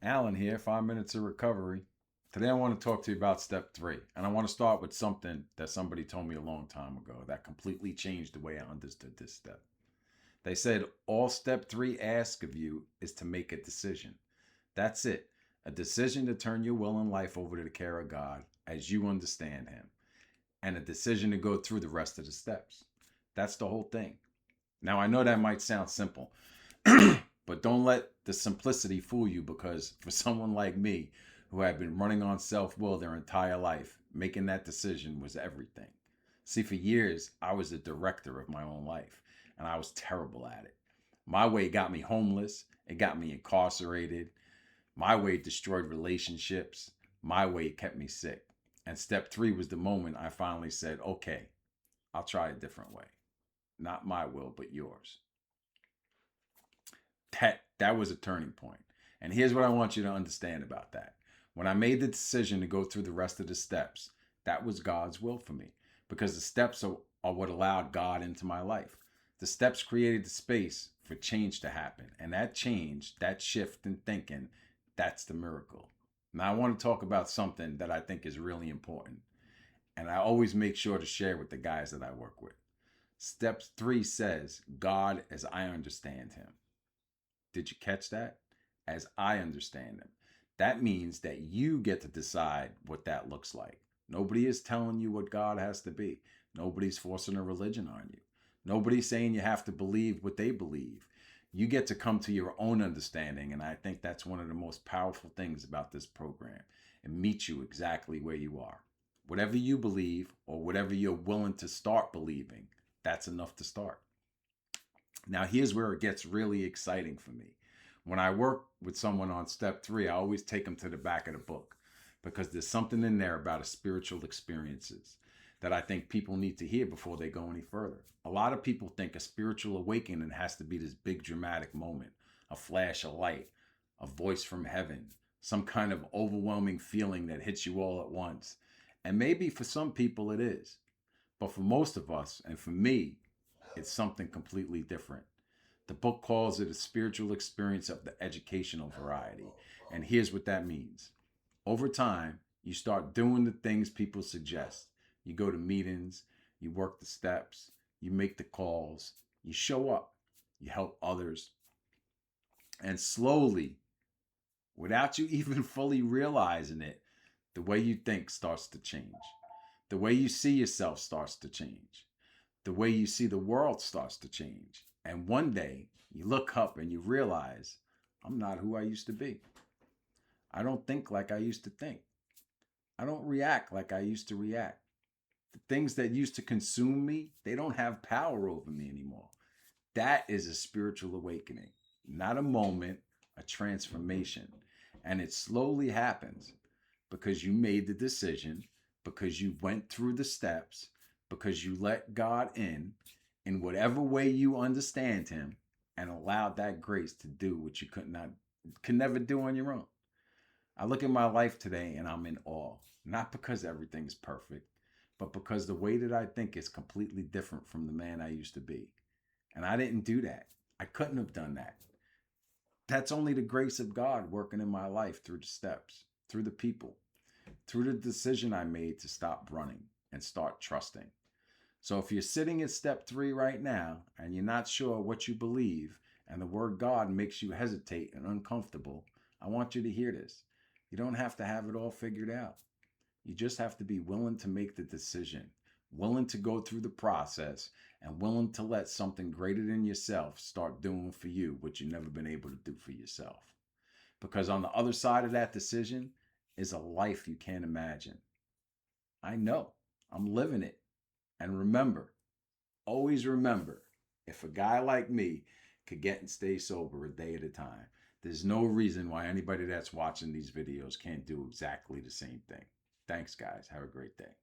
Alan here, 5 minutes of recovery. Today I want to talk to you about step three. And I want to start with something that somebody told me a long time ago that completely changed the way I understood this step. They said, all step three asks of you is to make a decision. That's it. A decision to turn your will and life over to the care of God as you understand Him, and a decision to go through the rest of the steps. That's the whole thing. Now, I know that might sound simple, but don't let the simplicity fool you, because for someone like me who had been running on self will their entire life, making that decision was everything. See, for years, I was the director of my own life, and I was terrible at it. My way got me homeless, it got me incarcerated. My way destroyed relationships. My way kept me sick. And step three was the moment I finally said, okay, I'll try a different way. Not my will, but yours. That was a turning point. And here's what I want you to understand about that. When I made the decision to go through the rest of the steps, that was God's will for me, because the steps are what allowed God into my life. The steps created the space for change to happen. And that change, that shift in thinking, that's the miracle. Now, I want to talk about something that I think is really important. And I always make sure to share with the guys that I work with. Step three says, God as I understand Him. Did you catch that? As I understand Him. That means that you get to decide what that looks like. Nobody is telling you what God has to be. Nobody's forcing a religion on you. Nobody's saying you have to believe what they believe. You get to come to your own understanding, and I think that's one of the most powerful things about this program. It meets you exactly where you are. Whatever you believe, or whatever you're willing to start believing, that's enough to start. Now, here's where it gets really exciting for me. When I work with someone on step three, I always take them to the back of the book, because there's something in there about spiritual experiences that I think people need to hear before they go any further. A lot of people think a spiritual awakening has to be this big dramatic moment, a flash of light, a voice from heaven, some kind of overwhelming feeling that hits you all at once. And maybe for some people it is. But for most of us, and for me, it's something completely different. The book calls it a spiritual experience of the educational variety. And here's what that means. Over time, you start doing the things people suggest. You go to meetings, you work the steps, you make the calls, you show up, you help others. And slowly, without you even fully realizing it, the way you think starts to change. The way you see yourself starts to change. The way you see the world starts to change. And one day you look up and you realize, I'm not who I used to be. I don't think like I used to think. I don't react like I used to react. The things that used to consume me, they don't have power over me anymore. That is a spiritual awakening, not a moment, a transformation. And it slowly happens because you made the decision, because you went through the steps, because you let God in whatever way you understand Him, and allowed that grace to do what you could never do on your own. I look at my life today and I'm in awe, not because everything is perfect, but because the way that I think is completely different from the man I used to be. And I didn't do that. I couldn't have done that. That's only the grace of God working in my life through the steps, through the people, through the decision I made to stop running and start trusting. So if you're sitting at step three right now and you're not sure what you believe, and the word God makes you hesitate and uncomfortable, I want you to hear this. You don't have to have it all figured out. You just have to be willing to make the decision, willing to go through the process, and willing to let something greater than yourself start doing for you what you've never been able to do for yourself. Because on the other side of that decision is a life you can't imagine. I know. I'm living it. And remember, always remember, if a guy like me could get and stay sober a day at a time, there's no reason why anybody that's watching these videos can't do exactly the same thing. Thanks, guys. Have a great day.